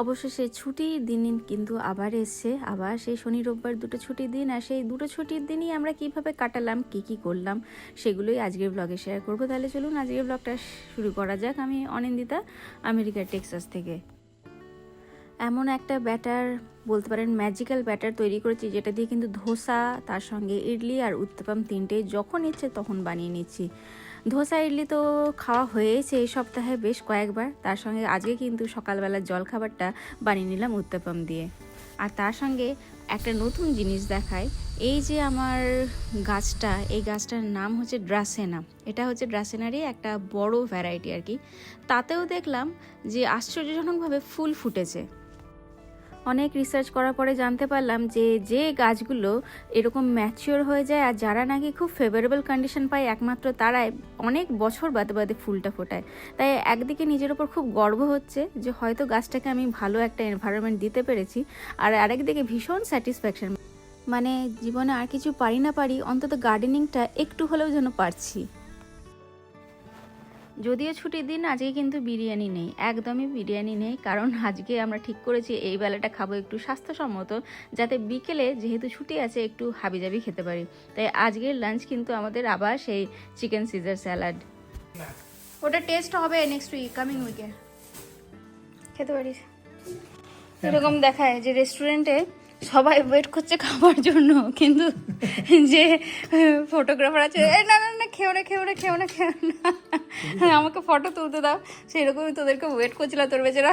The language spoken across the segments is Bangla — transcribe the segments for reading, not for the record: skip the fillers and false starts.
অবশ্য সেই ছুটির দিন কিন্তু আবার এসছে, আবার সেই শনি রোববার দুটো ছুটির দিন। আর সেই দুটো ছুটির দিনই আমরা কিভাবে কাটালাম, কি করলাম, সেগুলোই আজকের ব্লগে শেয়ার করবো। তাহলে চলুন আজকের ব্লগটা শুরু করা যাক। আমি অনিন্দিতা, আমেরিকার টেক্সাস থেকে। এমন একটা ব্যাটার বলতে পারেন, ম্যাজিক্যাল ব্যাটার তৈরি করেছি, যেটা দিয়ে কিন্তু ধোসা, তার সঙ্গে ইডলি আর উত্তপম তিনটেই যখন ইচ্ছে তখন বানিয়ে নিচ্ছি। ধোসা ইডলি তো খাওয়া হয়েছে এই সপ্তাহে বেশ কয়েকবার, তার সঙ্গে আজকে কিন্তু সকালবেলার জলখাবারটা বানিয়ে নিলাম উত্তপম দিয়ে। আর তার সঙ্গে একটা নতুন জিনিস দেখায়, এই যে আমার গাছটা, এই গাছটার নাম হচ্ছে ড্রাসেনা। এটা হচ্ছে ড্রাসেনারই একটা বড় ভ্যারাইটি আর কি। তাতেও দেখলাম যে আশ্চর্যজনকভাবে ফুল ফুটেছে। অনেক রিসার্চ করার পরে জানতে পারলাম যে গাছগুলো এরকম ম্যাচিওর হয়ে যায় আর যারা নাকি খুব ফেভারেবল কন্ডিশন পায়, একমাত্র তারাই অনেক বছর বাদে বাদে ফুলটা ফোটায়। তাই একদিকে নিজের ওপর খুব গর্ব হচ্ছে যে হয়তো গাছটাকে আমি ভালো একটা এনভায়রনমেন্ট দিতে পেরেছি, আর আরেকদিকে ভীষণ স্যাটিসফ্যাকশন, মানে জীবনে আর কিছু পারি না পারি, অন্তত গার্ডেনিংটা একটু হলেও যেন পারছি। যদিও ছুটির দিন, আজকে কিন্তু বিরিয়ানি নেই, একদমই বিরিয়ানি নেই, কারণ আজকে আমরা ঠিক করেছি এই বেলাটা খাবো একটু স্বাস্থ্যসম্মত, যাতে বিকেলে যেহেতু ছুটি আছে একটু হাবিজাবি খেতে পারি। তাই আজকের লাঞ্চ কিন্তু আমাদের আবার সেই চিকেন সিজার স্যালাড। ওটা টেস্ট হবে নেক্সট উইক, কামিং উইকে খেতে পারিস। এরকম দেখায় যে রেস্টুরেন্টে সবাই ওয়েট করছে খাবার জন্য, কিন্তু যে ফটোগ্রাফার আছে, না না না খেও না খেও না খেও না খেও না, আমাকে ফটো তুলতে দাও, সেরকমই তোদেরকে ওয়েট করছিলাম। তোর বেচারা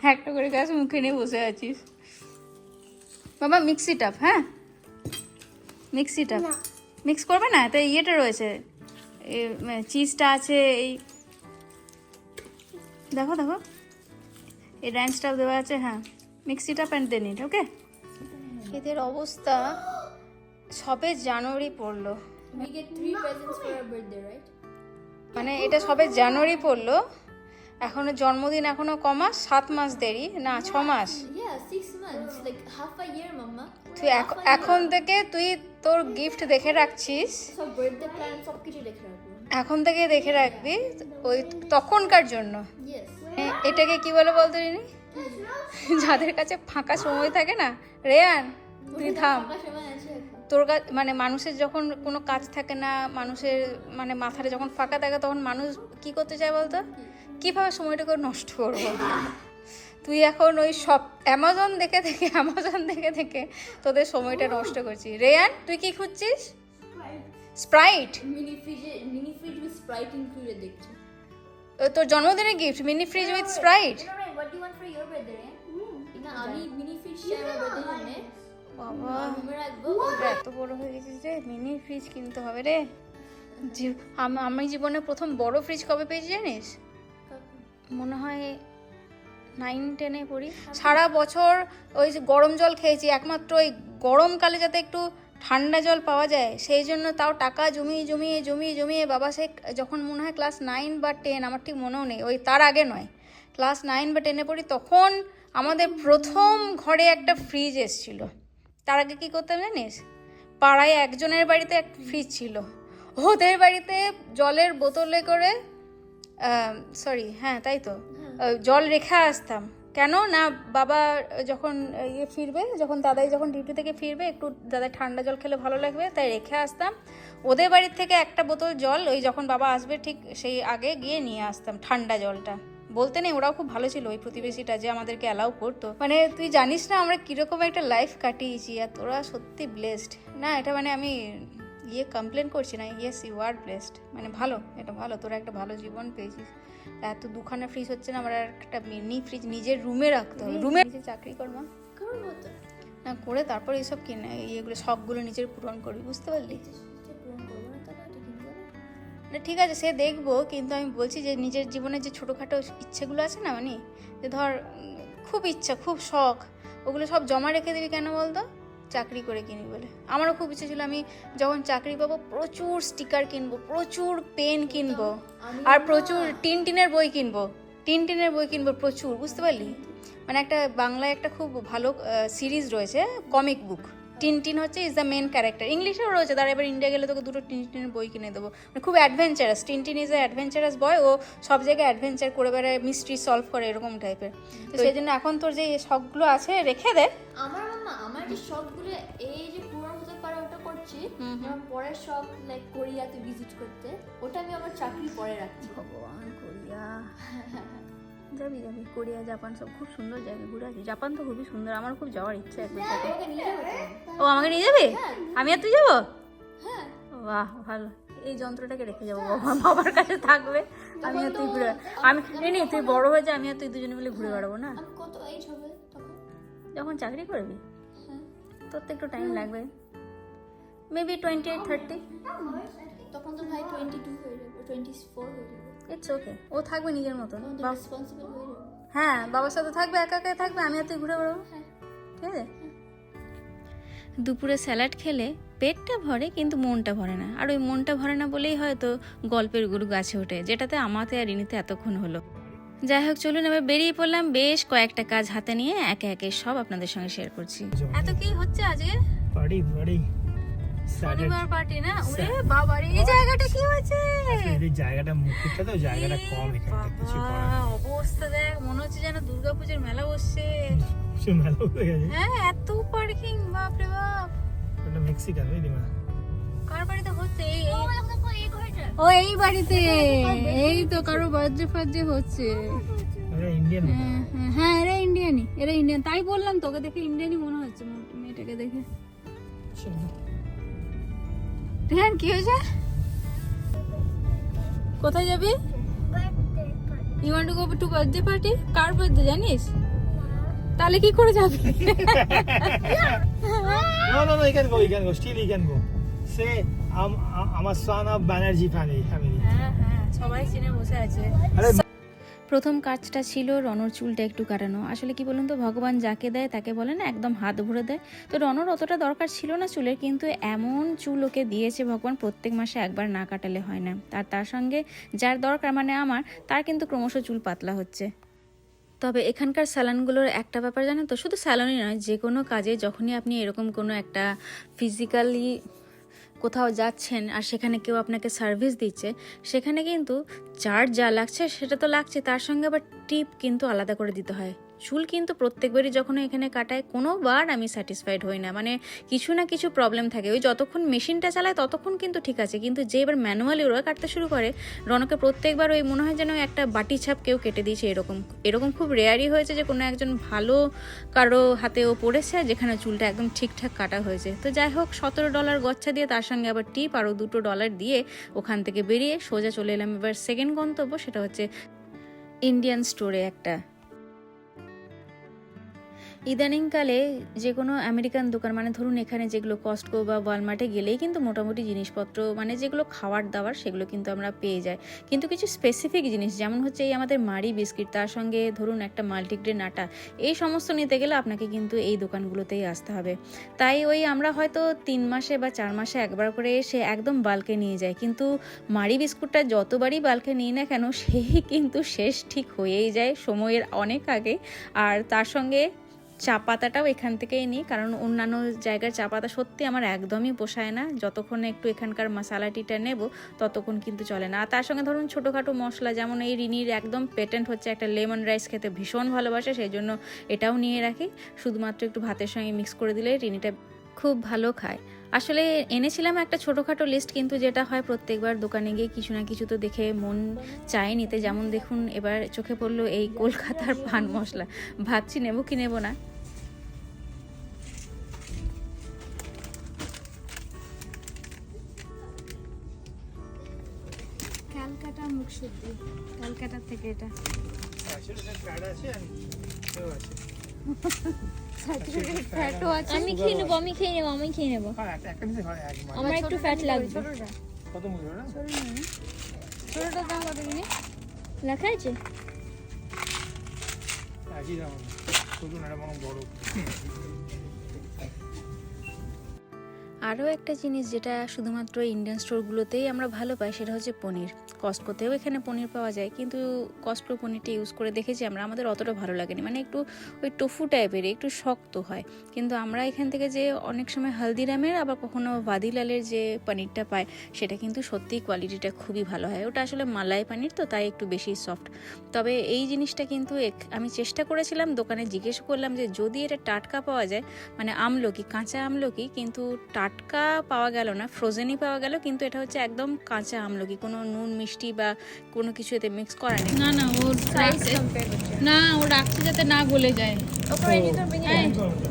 একটা করে গাছ মুখে নিয়ে বসে আছিস। বাবা মিক্স ইট আপ, হ্যাঁ মিক্স ইট আপ। মিক্স করবে না? তো ইয়েটা রয়েছে, চিজটা আছে, এই দেখো দেখো এই র্যাঞ্চটাও দেওয়া আছে, হ্যাঁ mix it up and then eat, okay. এদের অবস্থা, সবে জানুয়ারি পড়লো, মানে এটা সবে জানুয়ারি পড়লো, এখনো জন্মদিন এখনো কমাস, 7 মাস দেরি, না 6 মাস। তুই এখন থেকে তুই তোর গিফট দেখে রাখছিস, এখন থেকে দেখে রাখবি ওই তখনকার জন্য। এটাকে কি বলে বলতো রিনি, যাদের কাছে ফাঁকা সময় থাকে না। রেয়ান তুই থাম, তোর কাছে মানে মানুষের যখন কোনো কাজ থাকে না, মানুষের মানে মাথাটা যখন ফাঁকা থাকে, তখন মানুষ কি করতে চায় বলতো, কিভাবে সময়টাকে নষ্ট করবো। তুই এখন ওই সব অ্যামাজন দেখে থেকে তোদের সময়টা নষ্ট করছিস। রেয়ান তুই কি খুঁজছিস? Sprite, mini fridge with Sprite included দেখছি। তোর জন্মদিনের gift mini fridge with Sprite. What do you want for your birthday? না আমি মিনি ফ্রিজ চাই আমার বার্থডে জন্য। বাবা এত বড় হয়ে গেছিস রে, মিনি ফ্রিজ কিনতে হবে রে। আমি জীবনে প্রথম বড় ফ্রিজ কবে পেয়েছি জানিস? মনে হয় 9-10-এ পড়ি। সারা বছর ওই যে গরম জল খেয়েছি, একমাত্র ওই গরমকালে যাতে একটু ঠান্ডা জল পাওয়া যায় সেই জন্য, তাও টাকা জমিয়ে বাবা, সে যখন মনে হয় ক্লাস 9 বা 10, আমার ঠিক মনেও নেই, ওই তার আগে নয়, ক্লাস 9 বা 10-এ পড়ি, তখন আমাদের প্রথম ঘরে একটা ফ্রিজ এসেছিলো। তার আগে কী করতাম জানিস, পাড়ায় একজনের বাড়িতে এক ফ্রিজ ছিল, ওদের বাড়িতে জলের বোতলে করে হ্যাঁ তাই তো, জল রেখে আসতাম। কেন না, বাবা যখন ফিরবে, যখন দাদাই যখন ডিউটি থেকে ফিরবে, একটু দাদা ঠান্ডা জল খেলে ভালো লাগবে, তাই রেখে আসতাম। ওদের বাড়ির থেকে একটা বোতল জল ওই যখন বাবা আসবে ঠিক সেই আগে গিয়ে নিয়ে আসতাম ঠান্ডা জলটা। বলতে নেই, ওরাও খুব ভালো ছিল, ওই প্রতিবেশীটা যে আমাদেরকে অ্যালাউ করতো। মানে তুই জানিস না আমরা কীরকম একটা লাইফ কাটিয়েছি, আর তোরা সত্যি ব্লেসড না। এটা মানে আমি কমপ্লেন করছি না, ইয়েস ইউ আর ব্লেসড, মানে ভালো, এটা ভালো, তোরা একটা ভালো জীবন পেয়েছিস। এত দুখানা ফ্রিজ হচ্ছে না, আমার একটা মিনি ফ্রিজ নিজের রুমে রাখতে হবে। রুমে চাকরি করবা না, করে তারপর এইসব কিনে ইয়েগুলো শখগুলো নিজের পূরণ করবি, বুঝতে পারলি? না ঠিক আছে সে দেখবো, কিন্তু আমি বলছি যে নিজের জীবনের যে ছোটোখাটো ইচ্ছেগুলো আছে না, মানে যে ধর খুব ইচ্ছা, খুব শখ, ওগুলো সব জমা রেখে দিবি। কেন বলতো? চাকরি করে কিনবি বলে। আমারও খুব ইচ্ছে ছিল, আমি যখন চাকরি পাবো প্রচুর স্টিকার কিনবো, প্রচুর পেন কিনবো, আর প্রচুর টিনের বই কিনবো প্রচুর, বুঝতে পারলি? মানে একটা বাংলায় একটা খুব ভালো সিরিজ রয়েছে, কমিক বুক, টিনটিন হচ্ছে ইজ দ্য মেন ক্যারেক্টার। ইংলিশেও রয়েছে, তার এবার ইন্ডিয়া গেলে তোকে দুটো টিনটিনের বই কিনে দেবো। মানে খুব adventurous, Tintin is a adventurous boy. ও সব জায়গায় অ্যাডভেঞ্চার করে বেড়ায়, মিস্ট্রি সলভ করে, এরকম টাইপের। তো সেই জন্য এখন তোর যে শখগুলো আছে রেখে দে। আমার যে শখগুলো এই যে পূরণ হতে পারে ওটা করছি। আমার পরের শখ লাইক কোরিয়াতে ভিজিট করতে, ওটা আমি আমার চাকরি পরে রাখছি। ভগবান, কোরিয়া যাবি যাবি, কোরিয়া জাপান সব খুব সুন্দর জায়গা ঘুরে আসি। জাপান তো খুবই সুন্দর, আমার খুব যাওয়ার ইচ্ছা একবার সাথে। ও আমাকে নিয়ে যাবে? আমি আর তুই যাবো? হ্যাঁ। বাহ ভালো, এই যন্ত্রটাকে রেখে যাবো, বাবার কাছে থাকবে, আমি আর তুই ঘুরে। আমি নেই, তুই বড় হয়ে যা, আমি আর তুই দুজনে মিলে ঘুরে বেড়াবো না? কত এজ হবে তখন? যখন চাকরি করবি তোর তো একটু টাইম লাগবে, মেবি 28-30। তখন তো ভাই 22 হয়ে যাবে, 24 হয়ে যাবে। ইটস ওকে, ও থাকবে নিজের মতন, রেসপন্সিবল হয়ে যাবে। হ্যাঁ বাবার সাথে থাকবে, একা একাই থাকবে, আমি আর তুই ঘুরে বেড়াবো। ঠিক আছে। দুপুরে স্যালাড খেলে পেটটা ভরে কিন্তু মনটা ভরে না, আর ওই মনটা ভরে না বলেই হয়তো গল্পের গুরু গাছে ওঠে, যেটাতে আমাতে আর রিনিতে এতক্ষণ হলো। যাই হোক চলুন এবার বেরিয়ে পড়লাম, বেশ কয়েকটা কাজ হাতে নিয়ে একে একে সব আপনাদের সঙ্গে শেয়ার করছি। এত কি হচ্ছে আজকে? পার্টি শনিবার পার্টি না? ওরে বাবা রে, এই জায়গাটা কি হয়েছে? এই জায়গাটা মুখটা তো জায়গাটা কম এখানে, কিছু করার নেই। অবস্থা দেখ, মনে হচ্ছে যেন দুর্গাপূজার মেলা বসছে। সে মেলা হয়ে গেছে। হ্যাঁ এত পার্কিং, বাপ রে বাপ। এটা মেক্সিকান বুঝলি মা? কার বাড়িতে হচ্ছে? ও এই বাড়িতে, এই তো কারো বার্থডে ফার্থডে হচ্ছে। আরে ইন্ডিয়ান। হ্যাঁ এরা ইন্ডিয়ানই, এরা ইন্ডিয়ান, তাই বললাম, তোকে দেখে ইন্ডিয়ানই মনে হচ্ছে মেয়েটাকে দেখে। রেহান কি হয়েছে? কোথায় যাবি? You want to go to birthday party? কার বার্থডে জানিস? তাহলে কি করে যাবি? No, you can go. Still you can go. Say, I'm a son of Banerjee family. হ্যাঁ হ্যাঁ, সবাই চিনে বসে আছে। আরে প্রথম কাজটা ছিল রনর চুলটা একটু কাটানো। আসলে কি বলুন তো, ভগবান যাকে দেয় তাকে বলে না একদম হাত ভরে দেয়। তো রনর অতটা দরকার ছিল না চুলের, কিন্তু এমন চুল ওকে দিয়েছে ভগবান, প্রত্যেক মাসে একবার না কাটালে হয় না। তার সঙ্গে যার দরকার মানে আমার, তার কিন্তু ক্রমশ চুল পাতলা হচ্ছে। তবে এখানকার স্যালনগুলোর একটা ব্যাপার জানেন তো, শুধু স্যালনই নয়, যে কোনো কাজে যখনই আপনি এরকম কোনো একটা ফিজিক্যালি কোথাও যাচ্ছেন আর সেখানে কেউ আপনাকে সার্ভিস দিচ্ছে, সেখানে কিন্তু চার্জ যা লাগছে সেটা তো লাগছে, তার সঙ্গে আবার টিপ কিন্তু আলাদা করে দিতে হয়। চুল কিন্তু প্রত্যেকবারই যখন এখানে কাটায় কোনোবার আমি স্যাটিসফাইড হই না, মানে কিছু না কিছু প্রবলেম থাকে। ওই যতক্ষণ মেশিনটা চালায় ততক্ষণ কিন্তু ঠিক আছে, কিন্তু যে এবার ম্যানুয়ালি ওরা কাটতে শুরু করে, রনকে প্রত্যেকবার ওই মনে হয় যেন একটা বাটি ছাপ কেউ কেটে দিয়েছে। এরকম খুব রেয়ারই হয়েছে যে কোনো একজন ভালো কারো হাতে ও পড়েছে যেখানে চুলটা একদম ঠিকঠাক কাটা হয়েছে। তো যাই হোক, $17 গচ্ছা দিয়ে তার সঙ্গে আবার টিপ আরও $2 দিয়ে ওখান থেকে বেরিয়ে সোজা চলে এলাম এবার সেকেন্ড গন্তব্য, সেটা হচ্ছে ইন্ডিয়ান স্টোরে একটা। ইদানিংকালে যে কোনো আমেরিকান দোকান, মানে ধরুন এখানে যেগুলো কস্টকো বা ওয়ালমার্টে গেলেই কিন্তু মোটামুটি জিনিসপত্র, মানে যেগুলো খাওয়ার দাওয়ার, সেগুলো কিন্তু আমরা পেয়ে যাই। কিন্তু কিছু স্পেসিফিক জিনিস, যেমন হচ্ছে এই আমাদের মারি বিস্কিট, তার সঙ্গে ধরুন একটা মাল্টিগ্রেন আটা, এই সমস্ত নিতে গেলে আপনাকে কিন্তু এই দোকানগুলোতেই আসতে হবে। তাই ওই আমরা হয়তো 3 মাসে বা 4 মাসে একবার করে এসে একদম বাল্কে নিয়ে যাই, কিন্তু মারি বিস্কুটটা যতবারই বাল্কে নিই না কেন, সেই কিন্তু শেষ ঠিক হয়েই যায় সময়ের অনেক আগে। আর তার সঙ্গে চা পাতাটাও এখান থেকেই নিই, কারণ অন্যান্য জায়গার চা পাতা সত্যি আমার একদমই পোষায় না। যতক্ষণ একটু এখানকার মশলা টিটা নেব ততক্ষণ কিন্তু চলে না। আর তার সঙ্গে ধরুন ছোটোখাটো মশলা, যেমন এই রিনির একদম পেটেন্ট হচ্ছে একটা লেমন রাইস খেতে ভীষণ ভালোবাসে, সেই জন্য এটাও নিয়ে রাখি। শুধুমাত্র একটু ভাতের সঙ্গে মিক্স করে দিলে রিনিটা খুব ভালো খায়। আসলে এনেছিলাম একটা ছোটোখাটো লিস্ট, কিন্তু যেটা হয় প্রত্যেকবার দোকানে গিয়ে কিছু না কিছু তো দেখে মন চায় নিতে। যেমন দেখুন এবার চোখে পড়লো এই কলকাতার পান মশলা, ভাবছি নেবো কি নেবো না। ক্যালকাটা মুখশুদ্ধি, ক্যালকাটার থেকে এটা আমি খেয়ে নেবো, আমার একটু ফ্যাট লাগবে। কত মূল্য না? ছোটটার দাম কত কিনি লেখা আছে? একই দাম, শুধু না বড়। আরও একটা জিনিস যেটা শুধুমাত্র ইন্ডিয়ান স্টোরগুলোতেই আমরা ভালো পাই সেটা হচ্ছে পনির। কস্টকোতেও এখানে পনির পাওয়া যায়, কিন্তু কস্টকো পনিরটা ইউজ করে দেখেছি আমরা, আমাদের অতটা ভালো লাগেনি, মানে একটু ওই টোফু টাইপের, একটু শক্ত হয়। কিন্তু আমরা এখান থেকে যে অনেক সময় হালদিরামের আবার কখনো ভাদিলালের যে পনিরটা পাই সেটা কিন্তু সত্যিই কোয়ালিটিটা খুবই ভালো হয়। ওটা আসলে মালাই পনির তো, তাই একটু বেশি সফট। তবে এই জিনিসটা কিন্তু আমি চেষ্টা করেছিলাম, দোকানে জিজ্ঞেস করলাম যে যদি এটা টাটকা পাওয়া যায়, মানে আমলকি, কাঁচা আমলকি, কিন্তু টাটকা পাওয়া গেল না, ফ্রোজেনই পাওয়া গেল, কিন্তু এটা হচ্ছে একদম কাঁচা আমলকি, কোনো নুন মিষ্টি বা কোনো কিছু এতে মিক্স করা নেই। না না ও রাখছে, না ও রাখছে যাতে না গলে যায়।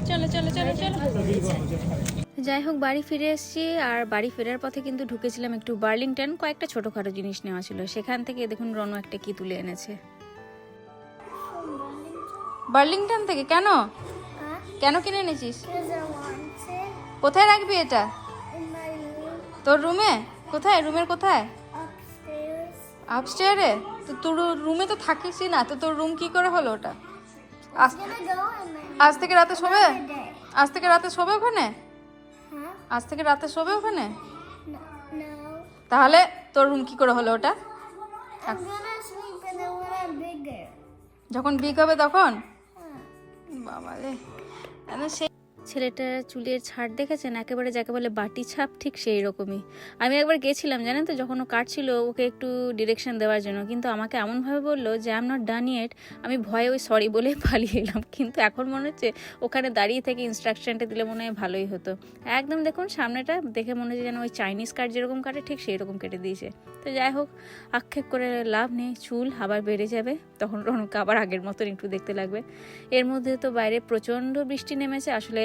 চলো চলো চলো চলো। যাই হোক, বাড়ি ফিরে এসেছি, আর বাড়ি ফেরার পথে কিন্তু ঢুকেছিলাম একটু বার্লিংটন, কয়েকটা ছোটোখাটো জিনিস নেওয়া ছিল। সেখান থেকে দেখুন রনু একটা কি তুলে এনেছে। বার্লিংটন থেকে? কেন কেন কিনে এনেছিস? কোথায় রাখবি এটা? তোর রুমে? কোথায়? রুমের কোথায়? আপস্টেয়ারে? তো তোর রুমে তো থাকিসই না, তো তোর রুম কি করে হলো ওটা? আজ থেকে রাতে শোবে? আজ থেকে রাতে শোবে ওখানে? আজ থেকে রাতে শোবে ওখানে? তাহলে তোর রুম কি করে হলো ওটা? যখন বিগ হবে তখন? বাবারে, সেই ছেলেটার চুলের ছাড় দেখেছেন, একেবারে যাকে বলে বাটি ছাপ, ঠিক সেই রকমই। আমি একবার গেছিলাম জানেন তো, যখন ও কাটছিল ওকে একটু ডিরেকশন দেওয়ার জন্য, কিন্তু আমাকে এমনভাবে বললো যে I am not done yet. আমি ভয়ে ওই সরি বলে পালিয়ে এলাম, কিন্তু এখন মনে হচ্ছে ওখানে দাঁড়িয়ে থেকে ইনস্ট্রাকশনটা দিলে মনে হয় ভালোই হতো। একদম দেখুন সামনেটা দেখে মনে হচ্ছে যেন ওই চাইনিজ কাট যেরকম কাটে ঠিক সেই রকম কেটে দিয়েছে। তো যাই হোক, আক্ষেপ করে লাভ নেই, চুল আবার বেড়ে যাবে, তখন রনকে আবার আগের মতন একটু দেখতে লাগবে। এর মধ্যে তো বাইরে প্রচণ্ড বৃষ্টি নেমেছে। আসলে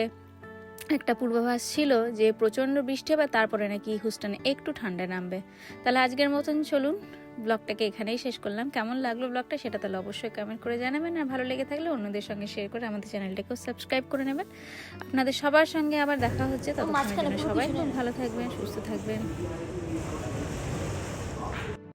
একটা পূর্বাভাস ছিল যে প্রচণ্ড বৃষ্টি হবে, তারপরে নাকি হুস্টনে একটু ঠান্ডা নামবে। তাহলে আজকের মতন চলুন, ব্লগটাকে এখানেই শেষ করলাম। কেমন লাগলো ব্লগটা সেটা তাহলে অবশ্যই কমেন্ট করে জানাবেন, আর ভালো লেগে থাকলে অন্যদের সঙ্গে শেয়ার করে আমাদের চ্যানেলটাকেও সাবস্ক্রাইব করে নেবেন। আপনাদের সবার সঙ্গে আবার দেখা হচ্ছে, ততক্ষণের জন্য সবাই খুব ভালো থাকবেন, সুস্থ থাকবেন।